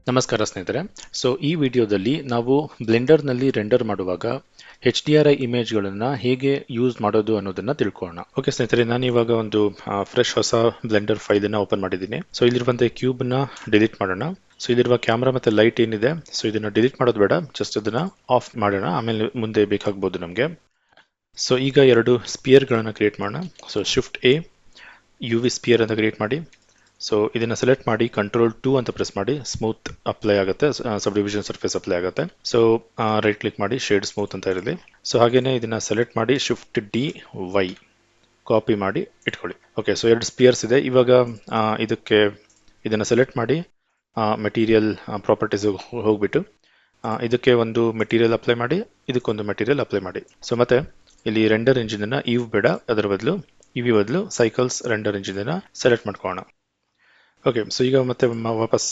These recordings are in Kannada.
ನಮಸ್ಕಾರ ಸ್ನೇಹಿತರೆ. ಸೊ ಈ ವಿಡಿಯೋದಲ್ಲಿ ನಾವು ಬ್ಲೆಂಡರ್ನಲ್ಲಿ ರೆಂಡರ್ ಮಾಡುವಾಗ HDRI ಇಮೇಜ್ಗಳನ್ನು ಹೇಗೆ ಯೂಸ್ ಮಾಡೋದು ಅನ್ನೋದನ್ನ ತಿಳ್ಕೊಳ್ಳೋಣ. ಓಕೆ ಸ್ನೇಹಿತರೆ, ನಾನು ಇವಾಗ ಒಂದು ಫ್ರೆಶ್ ಹೊಸ ಬ್ಲೆಂಡರ್ ಫೈಲನ್ನು ಓಪನ್ ಮಾಡಿದ್ದೀನಿ. ಸೊ ಇಲ್ಲಿರುವಂಥ ಕ್ಯೂಬ್ನ ಡಿಲೀಟ್ ಮಾಡೋಣ. ಸೊ ಇಲ್ಲಿರುವ ಕ್ಯಾಮ್ರಾ ಮತ್ತು ಲೈಟ್ ಏನಿದೆ, ಸೊ ಇದನ್ನು ಡಿಲೀಟ್ ಮಾಡೋದು ಬೇಡ, ಜಸ್ಟ್ ಅದನ್ನು ಆಫ್ ಮಾಡೋಣ, ಆಮೇಲೆ ಮುಂದೆ ಬೇಕಾಗ್ಬೋದು ನಮಗೆ. ಸೊ ಈಗ ಎರಡು ಸ್ಪಿಯರ್ಗಳನ್ನು ಕ್ರಿಯೇಟ್ ಮಾಡೋಣ. So shift A UV sphere ಅಂತ ಕ್ರಿಯೇಟ್ ಮಾಡಿ. ಸೊ ಇದನ್ನ ಸೆಲೆಕ್ಟ್ ಮಾಡಿ Ctrl+2 ಅಂತ ಪ್ರೆಸ್ ಮಾಡಿ, ಸ್ಮೂತ್ ಅಪ್ಲೈ ಆಗುತ್ತೆ, ಸಬ್ ಡಿವಿಷನ್ ಸರ್ಫೇಸ್ ಅಪ್ಲೈ ಆಗುತ್ತೆ. ಸೊ ರೈಟ್ ಕ್ಲಿಕ್ ಮಾಡಿ, ಶೇಡ್ ಸ್ಮೂತ್ ಅಂತ ಇರಲಿ. ಸೊ ಹಾಗೇನೆ ಇದನ್ನ ಸೆಲೆಕ್ಟ್ ಮಾಡಿ Shift+D+Y ಕಾಪಿ ಮಾಡಿ ಇಟ್ಕೊಳ್ಳಿ. ಓಕೆ, ಸೊ ಎರಡು ಸ್ಪಿಯರ್ಸ್ ಇದೆ. ಇವಾಗ ಇದನ್ನ ಸೆಲೆಕ್ಟ್ ಮಾಡಿ ಮೆಟೀರಿಯಲ್ ಪ್ರಾಪರ್ಟೀಸ್ ಹೋಗ್ಬಿಟ್ಟು ಇದಕ್ಕೆ ಒಂದು ಮೆಟೀರಿಯಲ್ ಅಪ್ಲೈ ಮಾಡಿ, ಇದಕ್ಕೊಂದು ಮೆಟೀರಿಯಲ್ ಅಪ್ಲೈ ಮಾಡಿ. ಸೊ ಮತ್ತೆ ಇಲ್ಲಿ ರೆಂಡರ್ ಇಂಜಿನ್ ಅನ್ನ ಬೇಡ, ಅದರ ಬದಲು ಇವಿ ಬದಲು ಸೈಕಲ್ಸ್ ರೆಂಡರ್ ಇಂಜಿನ್ ಅನ್ನ ಸೆಲೆಕ್ಟ್ ಮಾಡ್ಕೊಳ್ಳೋಣ. ಓಕೆ, ಸೊ ಈಗ ಮತ್ತೆ ವಾಪಸ್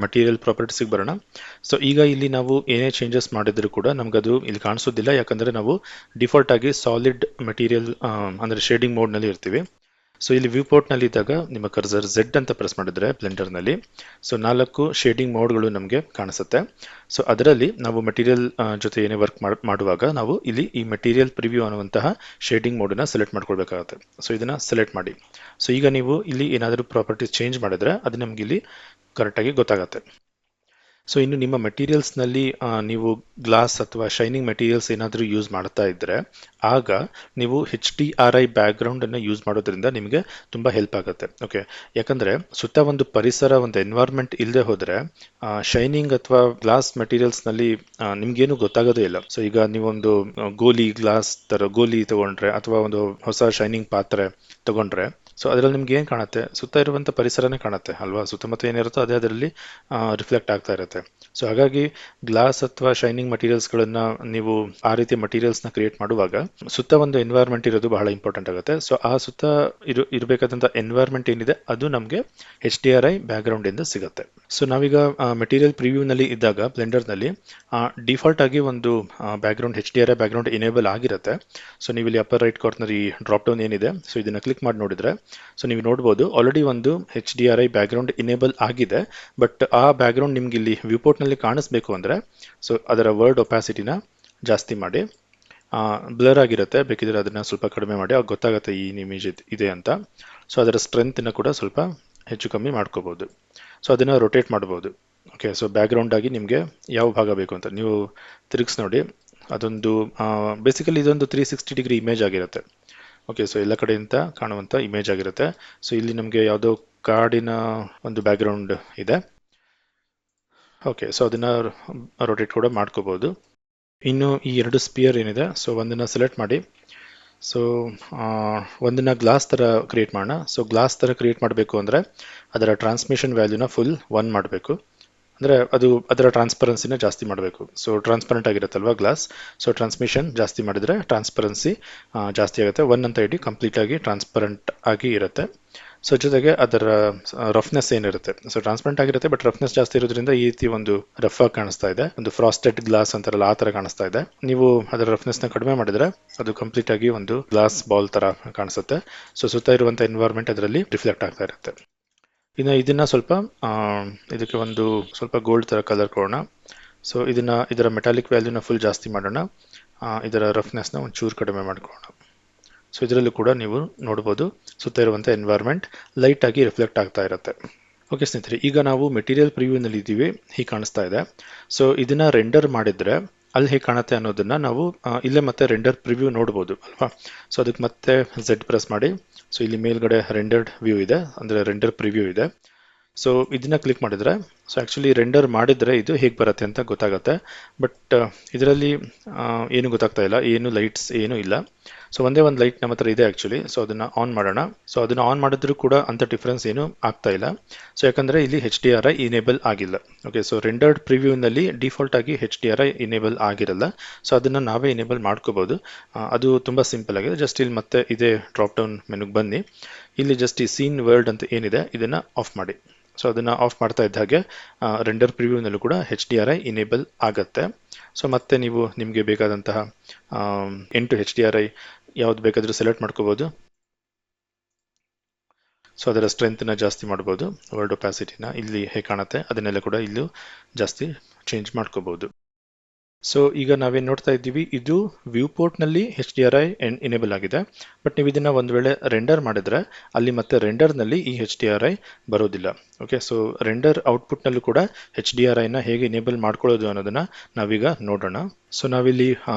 ಮಟೀರಿಯಲ್ ಪ್ರಾಪರ್ಟೀಸ್ಗೆ ಬರೋಣ. ಸೊ ಈಗ ಇಲ್ಲಿ ನಾವು ಏನೇ ಚೇಂಜಸ್ ಮಾಡಿದ್ರು ಕೂಡ ನಮಗದು ಇಲ್ಲಿ ಕಾಣಿಸೋದಿಲ್ಲ, ಯಾಕಂದರೆ ನಾವು ಡಿಫಾಲ್ಟ್ ಆಗಿ ಸಾಲಿಡ್ ಮೆಟೀರಿಯಲ್ ಅಂದರೆ ಶೇಡಿಂಗ್ ಮೋಡ್ನಲ್ಲಿ ಇರ್ತೀವಿ. ಸೊ ಇಲ್ಲಿ ವ್ಯೂ ಪೋರ್ಟ್ನಲ್ಲಿ ಇದ್ದಾಗ ನಿಮ್ಮ ಕರ್ಸರ್ Z ಅಂತ ಪ್ರೆಸ್ ಮಾಡಿದ್ರೆ ಬ್ಲೆಂಡರ್ನಲ್ಲಿ ಸೊ 4 ಶೇಡಿಂಗ್ ಮೋಡ್ಗಳು ನಮಗೆ ಕಾಣಿಸುತ್ತೆ. ಸೊ ಅದರಲ್ಲಿ ನಾವು ಮೆಟೀರಿಯಲ್ ಜೊತೆ ಏನೇ ವರ್ಕ್ ಮಾಡುವಾಗ ನಾವು ಇಲ್ಲಿ ಈ ಮೆಟೀರಿಯಲ್ ಪ್ರಿವ್ಯೂ ಅನ್ನುವಂತಹ ಶೇಡಿಂಗ್ ಮೋಡನ್ನ ಸೆಲೆಕ್ಟ್ ಮಾಡ್ಕೊಳ್ಬೇಕಾಗುತ್ತೆ. ಸೊ ಇದನ್ನ ಸೆಲೆಕ್ಟ್ ಮಾಡಿ. ಸೊ ಈಗ ನೀವು ಇಲ್ಲಿ ಏನಾದರೂ ಪ್ರಾಪರ್ಟೀಸ್ ಚೇಂಜ್ ಮಾಡಿದ್ರೆ ಅದು ನಮ್ಗೆ ಇಲ್ಲಿ ಕರೆಕ್ಟಾಗಿ ಗೊತ್ತಾಗುತ್ತೆ. ಸೊ ಇನ್ನು ನಿಮ್ಮ ಮೆಟೀರಿಯಲ್ಸ್ನಲ್ಲಿ ನೀವು ಗ್ಲಾಸ್ ಅಥವಾ ಶೈನಿಂಗ್ ಮೆಟೀರಿಯಲ್ಸ್ ಏನಾದರೂ ಯೂಸ್ ಮಾಡ್ತಾ ಇದ್ದರೆ ಆಗ ನೀವು HDRI ಬ್ಯಾಕ್ಗ್ರೌಂಡನ್ನು ಯೂಸ್ ಮಾಡೋದ್ರಿಂದ ನಿಮಗೆ ತುಂಬ ಹೆಲ್ಪ್ ಆಗುತ್ತೆ. ಓಕೆ, ಯಾಕಂದರೆ ಸುತ್ತ ಒಂದು ಪರಿಸರ, ಒಂದು ಎನ್ವೈರ್ಮೆಂಟ್ ಇಲ್ಲದೆ ಹೋದರೆ ಶೈನಿಂಗ್ ಅಥವಾ ಗ್ಲಾಸ್ ಮೆಟೀರಿಯಲ್ಸ್ನಲ್ಲಿ ನಿಮ್ಗೇನು ಗೊತ್ತಾಗೋದೇ ಇಲ್ಲ. ಸೊ ಈಗ ನೀವೊಂದು ಗ್ಲಾಸ್ ಥರ ಗೋಲಿ ತಗೊಂಡ್ರೆ ಅಥವಾ ಒಂದು ಹೊಸ ಶೈನಿಂಗ್ ಪಾತ್ರೆ ತಗೊಂಡ್ರೆ ಸೊ ಅದರಲ್ಲಿ ನಿಮ್ಗೆ ಏನು ಕಾಣುತ್ತೆ, ಸುತ್ತ ಇರುವಂಥ ಪರಿಸರನೇ ಕಾಣುತ್ತೆ ಅಲ್ವಾ, ಸುತ್ತಮುತ್ತ ಏನಿರುತ್ತೋ ಅದೇ ಅದರಲ್ಲಿ ರಿಫ್ಲೆಕ್ಟ್ ಆಗ್ತಾ ಇರುತ್ತೆ. ಸೊ ಹಾಗಾಗಿ ಗ್ಲಾಸ್ ಅಥವಾ ಶೈನಿಂಗ್ ಮಟೀರಿಯಲ್ಸ್ಗಳನ್ನು ನೀವು ಆ ರೀತಿಯ ಮಟೀರಿಯಲ್ಸ್ನ ಕ್ರಿಯೇಟ್ ಮಾಡುವಾಗ ಸುತ್ತ ಒಂದು ಎನ್ವೈರ್ಮೆಂಟ್ ಇರೋದು ಬಹಳ ಇಂಪಾರ್ಟೆಂಟ್ ಆಗುತ್ತೆ. ಸೊ ಆ ಸುತ್ತ ಇರಬೇಕಾದಂಥ ಎನ್ವೈರ್ಮೆಂಟ್ ಏನಿದೆ ಅದು ನಮಗೆ HDRI ಬ್ಯಾಕ್ಗ್ರೌಂಡಿಂದ ಸಿಗುತ್ತೆ. ಸೊ ನಾವೀಗ ಮೆಟೀರಿಯಲ್ ಪ್ರಿವ್ಯೂನಲ್ಲಿ ಇದ್ದಾಗ ಬ್ಲೆಂಡರ್ನಲ್ಲಿ ಡಿಫಾಲ್ಟ್ ಆಗಿ ಒಂದು ಬ್ಯಾಕ್ಗ್ರೌಂಡ್ HDRI ಬ್ಯಾಕ್ಗ್ರೌಂಡ್ ಎನೇಬಲ್ ಆಗಿರುತ್ತೆ. ಸೊ ನೀವು ಇಲ್ಲಿ ಅಪ್ಪರ್ ರೈಟ್ ಕಾರ್ನರ್ ಈ ಡ್ರಾಪ್ ಡೌನ್ ಏನಿದೆ, ಸೊ ಇದನ್ನು ಕ್ಲಿಕ್ ಮಾಡಿ ನೋಡಿದ್ರೆ ಸೊ ನೀವು ನೋಡ್ಬೋದು ಆಲ್ರೆಡಿ ಒಂದು HDRI ಬ್ಯಾಕ್ಗ್ರೌಂಡ್ ಇನೇಬಲ್ ಆಗಿದೆ. ಬಟ್ ಆ ಬ್ಯಾಕ್ಗ್ರೌಂಡ್ ನಿಮ್ಗೆ ಇಲ್ಲಿ ವ್ಯೂಪೋರ್ಟ್ನಲ್ಲಿ ಕಾಣಿಸ್ಬೇಕು ಅಂದರೆ ಸೊ ಅದರ ವರ್ಡ್ ಒಪ್ಯಾಸಿಟಿನ ಜಾಸ್ತಿ ಮಾಡಿ, ಬ್ಲರ್ ಆಗಿರುತ್ತೆ, ಬೇಕಿದ್ರೆ ಅದನ್ನು ಸ್ವಲ್ಪ ಕಡಿಮೆ ಮಾಡಿ, ಆಗ ಗೊತ್ತಾಗುತ್ತೆ ಈ ಇಮೇಜ್ ಇದೆ ಅಂತ. ಸೊ ಅದರ ಸ್ಟ್ರೆಂತನ್ನು ಕೂಡ ಸ್ವಲ್ಪ ಹೆಚ್ಚು ಕಮ್ಮಿ ಮಾಡ್ಕೋಬೋದು. ಸೊ ಅದನ್ನು ರೊಟೇಟ್ ಮಾಡ್ಬೋದು. ಓಕೆ, ಸೊ ಬ್ಯಾಕ್ಗ್ರೌಂಡ್ ಆಗಿ ನಿಮಗೆ ಯಾವ ಭಾಗ ಬೇಕು ಅಂತ ನೀವು ತಿರುಗಿಸಿ ನೋಡಿ. ಅದೊಂದು ಬೇಸಿಕಲಿ ಇದೊಂದು 360 ಡಿಗ್ರಿ ಇಮೇಜ್ ಆಗಿರುತ್ತೆ. ಓಕೆ, ಸೊ ಎಲ್ಲ ಕಡೆಯಿಂದ ಕಾಣುವಂಥ ಇಮೇಜ್ ಆಗಿರುತ್ತೆ. ಸೊ ಇಲ್ಲಿ ನಮಗೆ ಯಾವುದೋ ಕಾಡಿನ ಒಂದು ಬ್ಯಾಕ್ಗ್ರೌಂಡ್ ಇದೆ. ಓಕೆ, ಸೊ ಅದನ್ನು ರೊಟೇಟ್ ಕೂಡ ಮಾಡ್ಕೋಬೋದು. ಇನ್ನು ಈ ಎರಡು ಸ್ಪಿಯರ್ ಏನಿದೆ, ಸೊ ಒಂದನ್ನು ಸೆಲೆಕ್ಟ್ ಮಾಡಿ. ಸೊ ಒಂದನ್ನು ಗ್ಲಾಸ್ ಥರ ಕ್ರಿಯೇಟ್ ಮಾಡೋಣ. ಸೊ ಗ್ಲಾಸ್ ಥರ ಕ್ರಿಯೇಟ್ ಮಾಡಬೇಕು ಅಂದರೆ ಅದರ ಟ್ರಾನ್ಸ್ಮಿಷನ್ ವ್ಯಾಲ್ಯೂನ ಫುಲ್ 1 ಮಾಡಬೇಕು. ಅಂದರೆ ಅದರ ಟ್ರಾನ್ಸ್ಪರೆನ್ಸಿನ ಜಾಸ್ತಿ ಮಾಡಬೇಕು. ಸೊ ಟ್ರಾನ್ಸ್ಪರೆಂಟ್ ಆಗಿರುತ್ತಲ್ವ ಗ್ಲಾಸ್, ಸೊ ಟ್ರಾನ್ಸ್ಮಿಷನ್ ಜಾಸ್ತಿ ಮಾಡಿದರೆ ಟ್ರಾನ್ಸ್ಪರೆನ್ಸಿ ಜಾಸ್ತಿ ಆಗುತ್ತೆ. 1 ಅಂತ ಇಡಿ ಕಂಪ್ಲೀಟಾಗಿ ಟ್ರಾನ್ಸ್ಪರೆಂಟ್ ಆಗಿ ಇರುತ್ತೆ. ಸೊ ಜೊತೆಗೆ ಅದರ ರಫ್ನೆಸ್ ಏನಿರುತ್ತೆ, ಸೊ ಟ್ರಾನ್ಸ್ಪರೆಂಟ್ ಆಗಿರುತ್ತೆ ಬಟ್ ರಫ್ನೆಸ್ ಜಾಸ್ತಿ ಇರೋದ್ರಿಂದ ಈ ರೀತಿ ಒಂದು ರಫ್ ಆಗಿ ಕಾಣಿಸ್ತಾ ಇದೆ, ಒಂದು ಫ್ರಾಸ್ಟೆಡ್ ಗ್ಲಾಸ್ ಅಂತಾರಲ್ಲ ಆ ಥರ ಕಾಣಿಸ್ತಾ ಇದೆ. ನೀವು ಅದರ ರಫ್ನೆಸ್ನ ಕಡಿಮೆ ಮಾಡಿದರೆ ಅದು ಕಂಪ್ಲೀಟ್ ಆಗಿ ಒಂದು ಗ್ಲಾಸ್ ಬಾಲ್ ಥರ ಕಾಣಿಸುತ್ತೆ. ಸೊ ಸುತ್ತ ಇರುವಂಥ ಎನ್ವೈರ್ಮೆಂಟ್ ಅದರಲ್ಲಿ ರಿಫ್ಲೆಕ್ಟ್ ಆಗ್ತಾ ಇರುತ್ತೆ. ಇನ್ನು ಇದನ್ನ ಇದಕ್ಕೆ ಒಂದು ಸ್ವಲ್ಪ ಗೋಲ್ಡ್ ಥರ ಕಲರ್ ಕೊಡೋಣ. ಸೊ ಇದರ ಮೆಟಾಲಿಕ್ ವ್ಯಾಲ್ಯೂನ ಫುಲ್ ಜಾಸ್ತಿ ಮಾಡೋಣ, ಇದರ ರಫ್ನೆಸ್ನ ಒಂಚೂರು ಕಡಿಮೆ ಮಾಡ್ಕೊಳ್ಳೋಣ. ಸೊ ಇದರಲ್ಲೂ ಕೂಡ ನೀವು ನೋಡ್ಬೋದು ಸುತ್ತ ಇರುವಂಥ ಎನ್ವೈರ್ಮೆಂಟ್ ಲೈಟಾಗಿ ರಿಫ್ಲೆಕ್ಟ್ ಆಗ್ತಾ ಇರುತ್ತೆ. ಓಕೆ ಸ್ನೇಹಿತರೆ, ಈಗ ನಾವು ಮೆಟೀರಿಯಲ್ ಪ್ರಿವ್ಯೂನಲ್ಲಿ ಇದ್ದೀವಿ, ಹೀಗೆ ಕಾಣಿಸ್ತಾ ಇದೆ. ಸೊ ಇದನ್ನು ರೆಂಡರ್ ಮಾಡಿದರೆ ಅಲ್ಲಿ ಹೇಗೆ ಕಾಣುತ್ತೆ ಅನ್ನೋದನ್ನು ನಾವು ಇಲ್ಲೇ ಮತ್ತೆ ರೆಂಡರ್ ಪ್ರಿವ್ಯೂ ನೋಡ್ಬೋದು ಅಲ್ವಾ. ಸೊ ಅದಕ್ಕೆ ಮತ್ತೆ Z ಪ್ರೆಸ್ ಮಾಡಿ. ಸೊ ಇಲ್ಲಿ ಮೇಲ್ಗಡೆ ರೆಂಡರ್ಡ್ ವ್ಯೂ ಇದೆ, ಅಂದರೆ ರೆಂಡರ್ ಪ್ರಿವ್ಯೂ ಇದೆ. ಸೊ ಇದನ್ನ ಕ್ಲಿಕ್ ಮಾಡಿದರೆ ಸೊ ಆ್ಯಕ್ಚುಲಿ ರೆಂಡರ್ ಮಾಡಿದರೆ ಇದು ಹೇಗೆ ಬರುತ್ತೆ ಅಂತ ಗೊತ್ತಾಗುತ್ತೆ. ಬಟ್ ಇದರಲ್ಲಿ ಏನು ಗೊತ್ತಾಗ್ತಾ ಇಲ್ಲ, ಏನು ಲೈಟ್ಸ್ ಏನೂ ಇಲ್ಲ. ಸೊ ಒಂದೇ ಒಂದು ಲೈಟ್ ನಮ್ಮ ಹತ್ರ ಇದೆ ಆ್ಯಕ್ಚುಲಿ. ಸೊ ಅದನ್ನು ಆನ್ ಮಾಡೋಣ. ಸೊ ಅದನ್ನು ಆನ್ ಮಾಡಿದ್ರೂ ಕೂಡ ಅಂಥ ಡಿಫ್ರೆನ್ಸ್ ಏನೂ ಆಗ್ತಾ ಇಲ್ಲ. ಸೊ ಯಾಕಂದರೆ ಇಲ್ಲಿ HDRI ಇನೇಬಲ್ ಆಗಿಲ್ಲ. ಓಕೆ, ಸೊ ರೆಂಡರ್ಡ್ ಪ್ರಿವ್ಯೂನಲ್ಲಿ ಡಿಫಾಲ್ಟ್ ಆಗಿ HDRI ಇನೇಬಲ್ ಆಗಿರಲ್ಲ. ಸೊ ಅದನ್ನು ನಾವೇ ಇನೇಬಲ್ ಮಾಡ್ಕೋಬೋದು. ಅದು ತುಂಬ ಸಿಂಪಲ್ ಆಗಿದೆ. ಜಸ್ಟ್ ಇಲ್ಲಿ ಮತ್ತೆ ಇದೇ ಡ್ರಾಪ್ ಡೌನ್ ಮೆನುಗೆ ಬನ್ನಿ. ಇಲ್ಲಿ ಜಸ್ಟ್ ಈ ಸೀನ್ ವರ್ಲ್ಡ್ ಅಂತ ಏನಿದೆ ಇದನ್ನು ಆಫ್ ಮಾಡಿ. ಸೊ ಅದನ್ನು ಆಫ್ ಮಾಡ್ತಾ ಇದ್ದ ಹಾಗೆ ರೆಂಡರ್ ಪ್ರಿವ್ಯೂನಲ್ಲೂ ಕೂಡ HDRI ಇನೇಬಲ್ ಆಗುತ್ತೆ. ಸೊ ಮತ್ತೆ ನೀವು ನಿಮಗೆ ಬೇಕಾದಂತಹ 8 HDRI ಯಾವ್ದು ಬೇಕಾದರೂ ಸೆಲೆಕ್ಟ್ ಮಾಡ್ಕೋಬೋದು. ಸೊ ಅದರ ಸ್ಟ್ರೆಂತ್ನ ಜಾಸ್ತಿ ಮಾಡ್ಬೋದು, ವರ್ಡ್ ಒಪಾಸಿಟಿನ ಇಲ್ಲಿ ಹೇಗೆ ಕಾಣುತ್ತೆ ಅದನ್ನೆಲ್ಲ ಕೂಡ ಇಲ್ಲೂ ಜಾಸ್ತಿ ಚೇಂಜ್ ಮಾಡ್ಕೋಬಹುದು. ಸೊ ಈಗ ನಾವೇನು ನೋಡ್ತಾ ಇದ್ದೀವಿ, ಇದು ವ್ಯೂ ಪೋರ್ಟ್ನಲ್ಲಿ HDRI ಎನೇಬಲ್ ಆಗಿದೆ. ಬಟ್ ನೀವು ಇದನ್ನ ಒಂದು ವೇಳೆ ರೆಂಡರ್ ಮಾಡಿದ್ರೆ ಅಲ್ಲಿ ಮತ್ತೆ ರೆಂಡರ್ನಲ್ಲಿ ಈ HDRI ಬರೋದಿಲ್ಲ. ಓಕೆ, ಸೊ ರೆಂಡರ್ ಔಟ್ಪುಟ್ನಲ್ಲೂ ಕೂಡ HDRIನ ಹೇಗೆ ಎನೇಬಲ್ ಮಾಡ್ಕೊಳ್ಳೋದು ಅನ್ನೋದನ್ನ ನಾವೀಗ ನೋಡೋಣ. ಸೊ ನಾವಿಲ್ಲಿ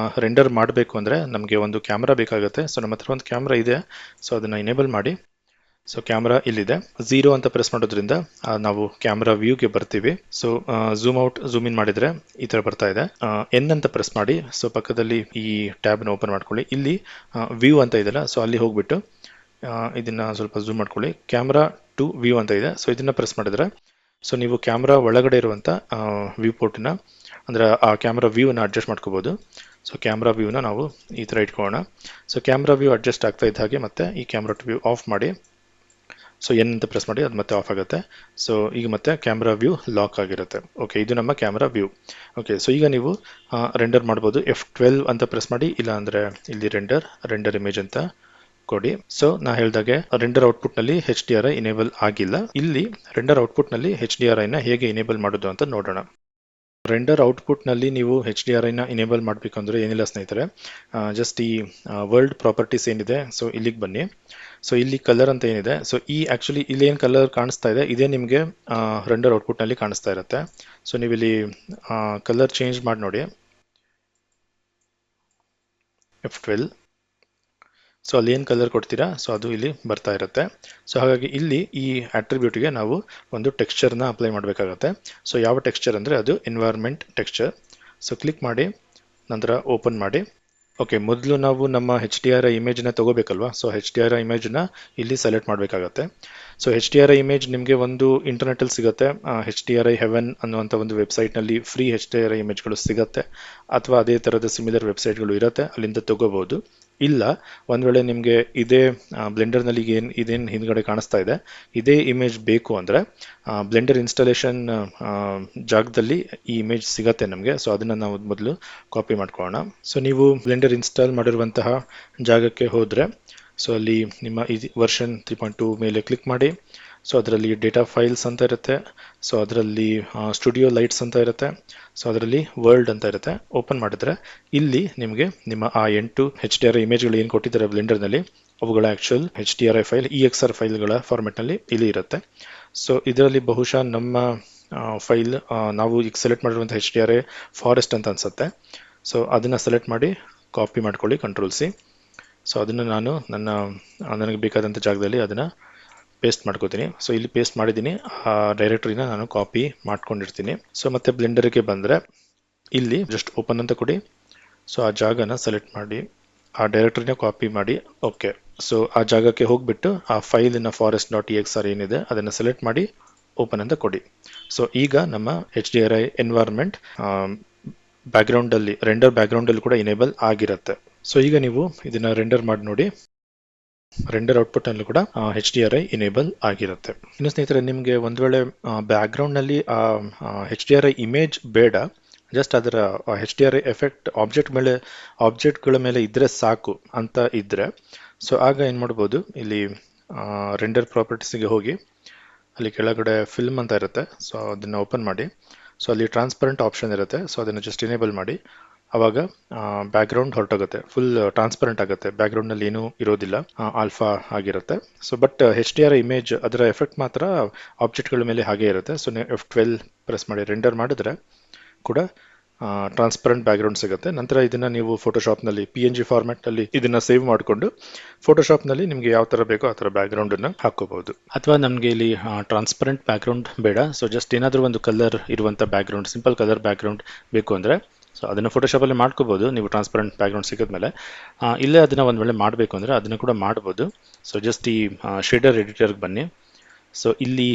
ರೆಂಡರ್ ಮಾಡಬೇಕು ಅಂದರೆ ನಮಗೆ ಒಂದು ಕ್ಯಾಮ್ರಾ ಬೇಕಾಗುತ್ತೆ. ಸೊ ನಮ್ಮ ಹತ್ರ ಒಂದು ಕ್ಯಾಮ್ರಾ ಇದೆ, ಸೊ ಅದನ್ನು ಎನೇಬಲ್ ಮಾಡಿ. ಸೊ ಕ್ಯಾಮ್ರಾ ಇಲ್ಲಿದೆ, 0 ಅಂತ ಪ್ರೆಸ್ ಮಾಡೋದ್ರಿಂದ ನಾವು ಕ್ಯಾಮ್ರಾ ವ್ಯೂಗೆ ಬರ್ತೀವಿ. So zoom out zoom in ಮಾಡಿದ್ರೆ ಈ ತರ ಬರ್ತಾ ಇದೆ. ಎನ್ ಅಂತ ಪ್ರೆಸ್ ಮಾಡಿ. ಸೊ ಪಕ್ಕದಲ್ಲಿ ಈ ಟ್ಯಾಬ್ನ ಓಪನ್ ಮಾಡ್ಕೊಳ್ಳಿ. ಇಲ್ಲಿ ವ್ಯೂ ಅಂತ ಇದೆಯಲ್ಲ, ಸೊ ಅಲ್ಲಿ ಹೋಗ್ಬಿಟ್ಟು ಇದನ್ನ ಸ್ವಲ್ಪ ಝೂಮ್ ಮಾಡ್ಕೊಳ್ಳಿ. ಕ್ಯಾಮ್ರಾ ಟು ವ್ಯೂ ಅಂತ ಇದೆ, ಸೊ ಇದನ್ನ ಪ್ರೆಸ್ ಮಾಡಿದ್ರೆ ಸೊ ನೀವು ಕ್ಯಾಮ್ರಾ ಒಳಗಡೆ ಇರುವಂತ ವ್ಯೂ ಪೋರ್ಟ್ನ ಅಂದ್ರೆ ಆ ಕ್ಯಾಮ್ರಾ ವ್ಯೂನ ಅಡ್ಜಸ್ಟ್ ಮಾಡ್ಕೋಬಹುದು. ಸೊ ಕ್ಯಾಮ್ರಾ ವ್ಯೂನ ನಾವು ಈ ತರ ಇಟ್ಕೊಳ್ಳೋಣ. ಸೊ ಕ್ಯಾಮ್ರಾ ವ್ಯೂ ಅಡ್ಜಸ್ಟ್ ಆಗ್ತಾ ಇದ್ದ ಹಾಗೆ ಮತ್ತೆ ಈ ಕ್ಯಾಮ್ರಾ ವ್ಯೂ ಆಫ್ ಮಾಡಿ. ಸೊ ಎನ್ ಅಂತ ಪ್ರೆಸ್ ಮಾಡಿ, ಅದು ಮತ್ತೆ ಆಫ್ ಆಗುತ್ತೆ. ಸೊ ಈಗ ಮತ್ತೆ ಕ್ಯಾಮ್ರಾ ವ್ಯೂ ಲಾಕ್ ಆಗಿರುತ್ತೆ. ಓಕೆ, ಇದು ನಮ್ಮ ಕ್ಯಾಮ್ರಾ ವ್ಯೂ. ಓಕೆ, ಸೊ ಈಗ ನೀವು ರೆಂಡರ್ ಮಾಡ್ಬೋದು. F12 ಅಂತ ಪ್ರೆಸ್ ಮಾಡಿ, ಇಲ್ಲ ಅಂದ್ರೆ ಇಲ್ಲಿ ರೆಂಡರ್ ಇಮೇಜ್ ಅಂತ ಕೊಡಿ. ಸೊ ನಾ ಹೇಳ್ದಾಗೆ ರೆಂಡರ್ ಔಟ್ಪುಟ್ ನಲ್ಲಿ HDRI ಎನೇಬಲ್ ಆಗಿಲ್ಲ. ಇಲ್ಲಿ ರೆಂಡರ್ ಔಟ್ಪುಟ್ ನಲ್ಲಿ HDRI ನ ಹೇಗೆ ಎನೇಬಲ್ ಮಾಡೋದು ಅಂತ ನೋಡೋಣ. ರೆಂಡರ್ ಔಟ್ಪುಟ್ನಲ್ಲಿ ನೀವು HDRIನ ಎನೇಬಲ್ ಮಾಡಬೇಕಂದ್ರೆ ಏನಿಲ್ಲ ಸ್ನೇಹಿತರೆ, ಜಸ್ಟ್ ಈ ವರ್ಲ್ಡ್ ಪ್ರಾಪರ್ಟೀಸ್ ಏನಿದೆ, ಸೊ ಇಲ್ಲಿಗೆ ಬನ್ನಿ. ಸೊ ಇಲ್ಲಿ ಕಲರ್ ಅಂತ ಏನಿದೆ, ಸೊ ಈ ಆಕ್ಚುಲಿ ಇಲ್ಲಿ ಏನು ಕಲರ್ ಕಾಣಿಸ್ತಾ ಇದೆ ಇದೇ ನಿಮಗೆ ರೆಂಡರ್ ಔಟ್ಪುಟ್ನಲ್ಲಿ ಕಾಣಿಸ್ತಾ ಇರುತ್ತೆ. ಸೊ ನೀವು ಇಲ್ಲಿ ಕಲರ್ ಚೇಂಜ್ ಮಾಡಿ ನೋಡಿ, F12. ಸೊ ಅಲ್ಲಿ ಏನು ಕಲರ್ ಕೊಡ್ತೀರಾ ಸೊ ಅದು ಇಲ್ಲಿ ಬರ್ತಾ ಇರುತ್ತೆ. ಸೊ ಹಾಗಾಗಿ ಇಲ್ಲಿ ಈ ಅಟ್ರಿಬ್ಯೂಟ್ಗೆ ನಾವು ಒಂದು ಟೆಕ್ಸ್ಚರ್ನ ಅಪ್ಲೈ ಮಾಡಬೇಕಾಗತ್ತೆ. ಸೊ ಯಾವ ಟೆಕ್ಸ್ಚರ್ ಅಂದರೆ ಅದು ಎನ್ವೈರ್ಮೆಂಟ್ ಟೆಕ್ಸ್ಚರ್. ಸೊ ಕ್ಲಿಕ್ ಮಾಡಿ, ನಂತರ ಓಪನ್ ಮಾಡಿ. ಓಕೆ, ಮೊದಲು ನಾವು ನಮ್ಮ HDRI ಇಮೇಜ್ನ ತಗೋಬೇಕಲ್ವಾ. ಸೊ HDRI ಇಮೇಜ್ನ ಇಲ್ಲಿ ಸೆಲೆಕ್ಟ್ ಮಾಡಬೇಕಾಗತ್ತೆ. ಸೊ HDRI ಇಮೇಜ್ ನಿಮಗೆ ಒಂದು ಇಂಟರ್ನೆಟಲ್ಲಿ ಸಿಗುತ್ತೆ, HDRI ಹೆವೆನ್ ಅನ್ನುವಂಥ ಒಂದು ವೆಬ್ಸೈಟ್ನಲ್ಲಿ ಫ್ರೀ HDRI ಇಮೇಜ್ಗಳು ಸಿಗುತ್ತೆ, ಅಥವಾ ಅದೇ ಥರದ ಸಿಮಿಲರ್ ವೆಬ್ಸೈಟ್ಗಳು ಇರುತ್ತೆ, ಅಲ್ಲಿಂದ ತಗೋಬಹುದು. ಇಲ್ಲ ಒಂದು ವೇಳೆ ನಿಮಗೆ ಇದೇ ಬ್ಲೆಂಡರ್ನಲ್ಲಿ ಇದೇನು ಹಿಂದ್ಗಡೆ ಕಾಣಿಸ್ತಾ ಇದೆ ಇದೇ ಇಮೇಜ್ ಬೇಕು ಅಂದರೆ ಬ್ಲೆಂಡರ್ ಇನ್ಸ್ಟಾಲೇಷನ್ ಜಾಗದಲ್ಲಿ ಈ ಇಮೇಜ್ ಸಿಗತ್ತೆ ನಮಗೆ. ಸೊ ಅದನ್ನು ನಾವು ಮೊದಲು ಕಾಪಿ ಮಾಡ್ಕೊಳ್ಳೋಣ. ಸೊ ನೀವು ಬ್ಲೆಂಡರ್ ಇನ್ಸ್ಟಾಲ್ ಮಾಡಿರುವಂತಹ ಜಾಗಕ್ಕೆ ಹೋದರೆ ಸೊ ಅಲ್ಲಿ ನಿಮ್ಮ ಈ ವರ್ಷನ್ 3.2 ಮೇಲೆ ಕ್ಲಿಕ್ ಮಾಡಿ. ಸೊ ಅದರಲ್ಲಿ ಡೇಟಾ ಫೈಲ್ಸ್ ಅಂತ ಇರುತ್ತೆ, ಸೊ ಅದರಲ್ಲಿ ಸ್ಟುಡಿಯೋ ಲೈಟ್ಸ್ ಅಂತ ಇರುತ್ತೆ, ಸೊ ಅದರಲ್ಲಿ ವರ್ಲ್ಡ್ ಅಂತ ಇರುತ್ತೆ. ಓಪನ್ ಮಾಡಿದ್ರೆ ಇಲ್ಲಿ ನಿಮಗೆ ನಿಮ್ಮ ಆ 8 HDRI ಇಮೇಜ್ಗಳು ಏನು ಕೊಟ್ಟಿದ್ದಾರೆ ಬ್ಲೆಂಡರ್ನಲ್ಲಿ ಅವುಗಳ ಆ್ಯಕ್ಚುಯಲ್ HDRI ಫೈಲ್ EXR ಫೈಲ್ಗಳ ಫಾರ್ಮೆಟ್ನಲ್ಲಿ ಇಲ್ಲಿ ಇರುತ್ತೆ. ಸೊ ಇದರಲ್ಲಿ ಬಹುಶಃ ನಮ್ಮ ಫೈಲ್ ನಾವು ಈಗ ಸೆಲೆಕ್ಟ್ ಮಾಡಿರುವಂಥ HDRI ಫಾರೆಸ್ಟ್ ಅಂತ ಅನ್ಸುತ್ತೆ. ಸೊ ಅದನ್ನು ಸೆಲೆಕ್ಟ್ ಮಾಡಿ ಕಾಪಿ ಮಾಡ್ಕೊಳ್ಳಿ, Ctrl+C. ಸೊ ಅದನ್ನು ನಾನು ನನಗೆ ಬೇಕಾದಂಥ ಜಾಗದಲ್ಲಿ ಅದನ್ನು ಪೇಸ್ಟ್ ಮಾಡ್ಕೋತೀನಿ. ಸೊ ಇಲ್ಲಿ ಪೇಸ್ಟ್ ಮಾಡಿದ್ದೀನಿ, ಆ ಡೈರೆಕ್ಟರಿನ ನಾನು ಕಾಪಿ ಮಾಡ್ಕೊಂಡಿರ್ತೀನಿ. ಸೊ ಮತ್ತೆ ಬ್ಲೆಂಡರ್ಗೆ ಬಂದರೆ ಇಲ್ಲಿ ಜಸ್ಟ್ ಓಪನ್ ಅಂತ ಕೊಡಿ. ಸೊ ಆ ಜಾಗನ ಸೆಲೆಕ್ಟ್ ಮಾಡಿ, ಆ ಡೈರೆಕ್ಟರಿನ ಕಾಪಿ ಮಾಡಿ. ಓಕೆ, ಸೊ ಆ ಜಾಗಕ್ಕೆ ಹೋಗ್ಬಿಟ್ಟು ಆ ಫೈಲಿನ forest.exr ಏನಿದೆ ಅದನ್ನು ಸೆಲೆಕ್ಟ್ ಮಾಡಿ ಓಪನ್ ಅಂತ ಕೊಡಿ. ಸೊ ಈಗ ನಮ್ಮ HDRI ಎನ್ವೈರ್ಮೆಂಟ್ ಬ್ಯಾಕ್ಗ್ರೌಂಡಲ್ಲಿ ಬ್ಯಾಕ್ಗ್ರೌಂಡಲ್ಲಿ ಕೂಡ ಎನೇಬಲ್ ಆಗಿರುತ್ತೆ. ಸೊ ಈಗ ನೀವು ಇದನ್ನ ರೆಂಡರ್ ಮಾಡಿ ನೋಡಿ, ರೆಂಡರ್ ಔಟ್ಪುಟ್ ಅಲ್ಲೂ ಕೂಡ HDRI ಎನೇಬಲ್ ಆಗಿರುತ್ತೆ. ಇನ್ನು ಸ್ನೇಹಿತರೆ, ನಿಮಗೆ ಒಂದು ವೇಳೆ ಬ್ಯಾಕ್ಗ್ರೌಂಡ್ನಲ್ಲಿ HDRI ಇಮೇಜ್ ಬೇಡ, ಜಸ್ಟ್ ಅದರ HDRI ಎಫೆಕ್ಟ್ ಆಬ್ಜೆಕ್ಟ್ಗಳ ಮೇಲೆ ಇದ್ರೆ ಸಾಕು ಅಂತ ಇದ್ರೆ, ಸೊ ಆಗ ಏನು ಮಾಡ್ಬೋದು, ಇಲ್ಲಿ ರೆಂಡರ್ ಪ್ರಾಪರ್ಟೀಸ್ಗೆ ಹೋಗಿ ಅಲ್ಲಿ ಕೆಳಗಡೆ ಫಿಲ್ಮ್ ಅಂತ ಇರುತ್ತೆ. ಸೊ ಅದನ್ನು ಓಪನ್ ಮಾಡಿ. ಸೊ ಅಲ್ಲಿ ಟ್ರಾನ್ಸ್ಪರೆಂಟ್ ಆಪ್ಷನ್ ಇರುತ್ತೆ, ಸೊ ಅದನ್ನು ಜಸ್ಟ್ ಎನೇಬಲ್ ಮಾಡಿ. ಆವಾಗ ಬ್ಯಾಕ್ಗ್ರೌಂಡ್ ಹೊರಟೋಗುತ್ತೆ, ಫುಲ್ ಟ್ರಾನ್ಸ್ಪರೆಂಟ್ ಆಗುತ್ತೆ, ಬ್ಯಾಕ್ಗ್ರೌಂಡ್ನಲ್ಲಿ ಏನೂ ಇರೋದಿಲ್ಲ, ಆಲ್ಫಾ ಆಗಿರುತ್ತೆ. ಸೊ ಬಟ್ HDRI ಇಮೇಜ್ ಅದರ ಎಫೆಕ್ಟ್ ಮಾತ್ರ ಆಬ್ಜೆಕ್ಟ್ಗಳ ಮೇಲೆ ಹಾಗೆ ಇರುತ್ತೆ. ಸೊ F12 ಪ್ರೆಸ್ ಮಾಡಿ ರೆಂಡರ್ ಮಾಡಿದ್ರೆ ಕೂಡ ಟ್ರಾನ್ಸ್ಪರೆಂಟ್ ಬ್ಯಾಕ್ಗ್ರೌಂಡ್ ಸಿಗುತ್ತೆ. ನಂತರ ಇದನ್ನು ನೀವು ಫೋಟೋಶಾಪ್ನಲ್ಲಿ PNG ಫಾರ್ಮ್ಯಾಟ್ನಲ್ಲಿ ಇದನ್ನು ಸೇವ್ ಮಾಡಿಕೊಂಡು ಫೋಟೋಶಾಪ್ನಲ್ಲಿ ನಿಮಗೆ ಯಾವ ಥರ ಬೇಕೋ ಆ ಥರ ಬ್ಯಾಕ್ಗ್ರೌಂಡನ್ನು ಹಾಕೋಬಹುದು. ಅಥವಾ ನಮಗೆ ಇಲ್ಲಿ ಟ್ರಾನ್ಸ್ಪರೆಂಟ್ ಬ್ಯಾಕ್ಗ್ರೌಂಡ್ ಬೇಡ, ಸೊ ಜಸ್ಟ್ ಏನಾದರೂ ಒಂದು ಕಲರ್ ಇರುವಂಥ ಬ್ಯಾಕ್ಗ್ರೌಂಡ್, ಸಿಂಪಲ್ ಕಲರ್ ಬ್ಯಾಕ್ಗ್ರೌಂಡ್ ಬೇಕು ಅಂದರೆ ಸೊ ಅದನ್ನು ಫೋಟೋಶಾಪಲ್ಲಿ ಮಾಡ್ಕೋಬೋದು ನೀವು, ಟ್ರಾನ್ಸ್ಪರೆಂಟ್ ಬ್ಯಾಕ್ಗ್ರೌಂಡ್ ಸಿಕ್ಕಿದ್ಮೇಲೆ. ಇಲ್ಲೇ ಅದನ್ನು ಒಂದು ವೇಳೆ ಮಾಡಬೇಕು ಅಂದರೆ ಅದನ್ನು ಕೂಡ ಮಾಡ್ಬೋದು. ಸೊ ಜಸ್ಟ್ ಈ ಶೇಡರ್ ಎಡಿಟರ್ಗೆ ಬನ್ನಿ. ಸೊ ಇಲ್ಲಿ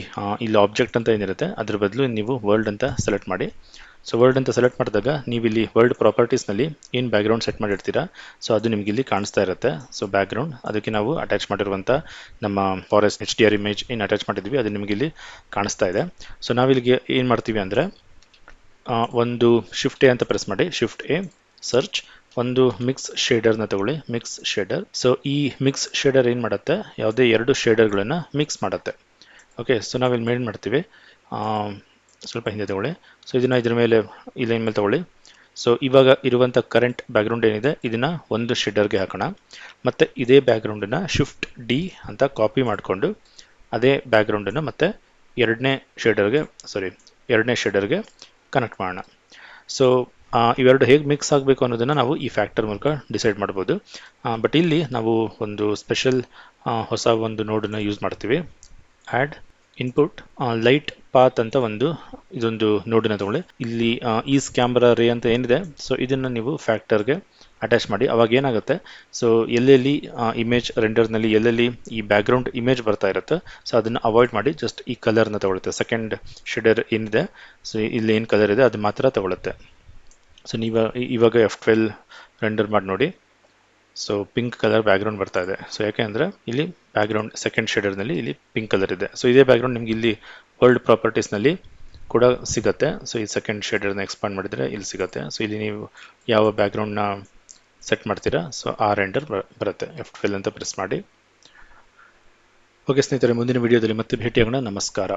ಆಬ್ಜೆಕ್ಟ್ ಅಂತ ಏನಿರುತ್ತೆ ಅದ್ರ ಬದಲು ನೀವು ವರ್ಲ್ಡ್ ಅಂತ ಸೆಲೆಕ್ಟ್ ಮಾಡಿ. ಸೊ ವರ್ಲ್ಡ್ ಅಂತ ಸೆಲೆಕ್ಟ್ ಮಾಡಿದಾಗ ನೀವು ಇಲ್ಲಿ ವರ್ಲ್ಡ್ ಪ್ರಾಪರ್ಟೀಸ್ನಲ್ಲಿ ಏನು ಬ್ಯಾಕ್ಗ್ರೌಂಡ್ ಸೆಟ್ ಮಾಡಿರ್ತೀರಾ ಸೊ ಅದು ನಿಮಗೆ ಇಲ್ಲಿ ಕಾಣಿಸ್ತಾ ಇರುತ್ತೆ. ಸೊ ಬ್ಯಾಕ್ಗ್ರೌಂಡ್ ಅದಕ್ಕೆ ನಾವು ಅಟ್ಯಾಚ್ ಮಾಡಿರುವಂಥ ನಮ್ಮ ಫಾರೆಸ್ಟ್ HDRI ಇಮೇಜ್ ಏನು ಅಟ್ಯಾಚ್ ಮಾಡಿದ್ವಿ ಅದು ನಿಮಗೆ ಇಲ್ಲಿ ಕಾಣಿಸ್ತಾ ಇದೆ. ಸೊ ನಾವಿಲ್ಲಿಗೆ ಏನು ಮಾಡ್ತೀವಿ ಅಂದರೆ ಒಂದು Shift A ಅಂತ ಪ್ರೆಸ್ ಮಾಡಿ, Shift A ಸರ್ಚ್, ಒಂದು ಮಿಕ್ಸ್ ಶೇಡರ್ನ ತಗೊಳ್ಳಿ, ಮಿಕ್ಸ್ ಶೇಡರ್. ಸೊ ಈ ಮಿಕ್ಸ್ ಶೇಡರ್ ಏನು ಮಾಡುತ್ತೆ, ಯಾವುದೇ ಎರಡು ಶೇಡರ್ಗಳನ್ನು ಮಿಕ್ಸ್ ಮಾಡುತ್ತೆ. ಓಕೆ, ಸೊ ನಾವಿಲ್ಲಿ ಮೇಲ್ ಮಾಡ್ತೀವಿ, ಸ್ವಲ್ಪ ಹಿಂದೆ ತಗೊಳ್ಳಿ. ಸೊ ಇದನ್ನು ಇದ್ರ ಮೇಲೆ ಈ ಲೈನ್ ಮೇಲೆ ತಗೊಳ್ಳಿ. ಸೊ ಇವಾಗ ಇರುವಂಥ ಕರೆಂಟ್ ಬ್ಯಾಕ್ಗ್ರೌಂಡ್ ಏನಿದೆ ಇದನ್ನು ಒಂದು ಶೇಡರ್ಗೆ ಹಾಕೋಣ. ಮತ್ತು ಇದೇ ಬ್ಯಾಕ್ಗ್ರೌಂಡನ್ನು ಶಿಫ್ಟ್ ಡಿ ಅಂತ ಕಾಪಿ ಮಾಡಿಕೊಂಡು ಅದೇ ಬ್ಯಾಕ್ಗ್ರೌಂಡನ್ನು ಮತ್ತೆ ಎರಡನೇ ಶೇಡರ್ಗೆ ಕನೆಕ್ಟ್ ಮಾಡೋಣ. ಸೊ ಇವೆರಡು ಹೇಗೆ ಮಿಕ್ಸ್ ಆಗಬೇಕು ಅನ್ನೋದನ್ನು ನಾವು ಈ ಫ್ಯಾಕ್ಟರ್ ಮೂಲಕ ಡಿಸೈಡ್ ಮಾಡ್ಬೋದು. ಬಟ್ ಇಲ್ಲಿ ನಾವು ಒಂದು ಸ್ಪೆಷಲ್ ಹೊಸ ಒಂದು ನೋಡನ್ನು ಯೂಸ್ ಮಾಡ್ತೀವಿ. ಆ್ಯಡ್ ಇನ್ಪುಟ್ ಲೈಟ್ ಪಾತ್ ಅಂತ ಇದೊಂದು ನೋಡನ್ನ ತಗೊಳ್ಳಿ. ಇಲ್ಲಿ ಈಸ್ ಕ್ಯಾಮ್ರಾ ರೇ ಅಂತ ಏನಿದೆ, ಸೊ ಇದನ್ನು ನೀವು ಫ್ಯಾಕ್ಟರ್ಗೆ ಅಟ್ಯಾಚ್ ಮಾಡಿ. ಅವಾಗ ಏನಾಗುತ್ತೆ, ಸೊ ಎಲ್ಲೆಲ್ಲಿ ಇಮೇಜ್ ರೆಂಡರ್ನಲ್ಲಿ ಎಲ್ಲೆಲ್ಲಿ ಈ ಬ್ಯಾಕ್ಗ್ರೌಂಡ್ ಇಮೇಜ್ ಬರ್ತಾ ಇರುತ್ತೆ, ಸೊ ಅದನ್ನು ಅವಾಯ್ಡ್ ಮಾಡಿ ಜಸ್ಟ್ ಈ ಕಲರ್ನ ತಗೊಳುತ್ತೆ. ಸೆಕೆಂಡ್ ಶೇಡರ್ ಏನಿದೆ, ಸೊ ಇಲ್ಲಿ ಏನು ಕಲರ್ ಇದೆ ಅದು ಮಾತ್ರ ತಗೊಳುತ್ತೆ. ಸೊ ಇವಾಗ F12 ರೆಂಡರ್ ಮಾಡಿ ನೋಡಿ. ಸೊ ಪಿಂಕ್ ಕಲರ್ ಬ್ಯಾಕ್ಗ್ರೌಂಡ್ ಬರ್ತಾ ಇದೆ. ಸೊ ಯಾಕೆ ಅಂದರೆ ಇಲ್ಲಿ ಬ್ಯಾಕ್ಗ್ರೌಂಡ್ ಸೆಕೆಂಡ್ ಶೇಡರ್ನಲ್ಲಿ ಇಲ್ಲಿ ಪಿಂಕ್ ಕಲರ್ ಇದೆ. ಸೊ ಇದೇ ಬ್ಯಾಕ್ಗ್ರೌಂಡ್ ನಿಮ್ಗೆ ಇಲ್ಲಿ ವರ್ಲ್ಡ್ ಪ್ರಾಪರ್ಟೀಸ್ನಲ್ಲಿ ಕೂಡ ಸಿಗುತ್ತೆ. ಸೊ ಈ ಸೆಕೆಂಡ್ ಶೇಡರ್ನ ಎಕ್ಸ್ಪಾಂಡ್ ಮಾಡಿದರೆ ಇಲ್ಲಿ ಸಿಗುತ್ತೆ. ಸೊ ಇಲ್ಲಿ ನೀವು ಯಾವ ಬ್ಯಾಕ್ಗ್ರೌಂಡ್ನ ಸೆಟ್ ಮಾಡ್ತೀರಾ, ಸೊ ಆ ರೆಂಡರ್ ಬರುತ್ತೆ. F12 ಅಂತ ಪ್ರೆಸ್ ಮಾಡಿ. ಓಕೆ ಸ್ನೇಹಿತರೆ, ಮುಂದಿನ ವಿಡಿಯೋದಲ್ಲಿ ಮತ್ತೆ ಭೇಟಿಯಾಗೋಣ. ನಮಸ್ಕಾರ.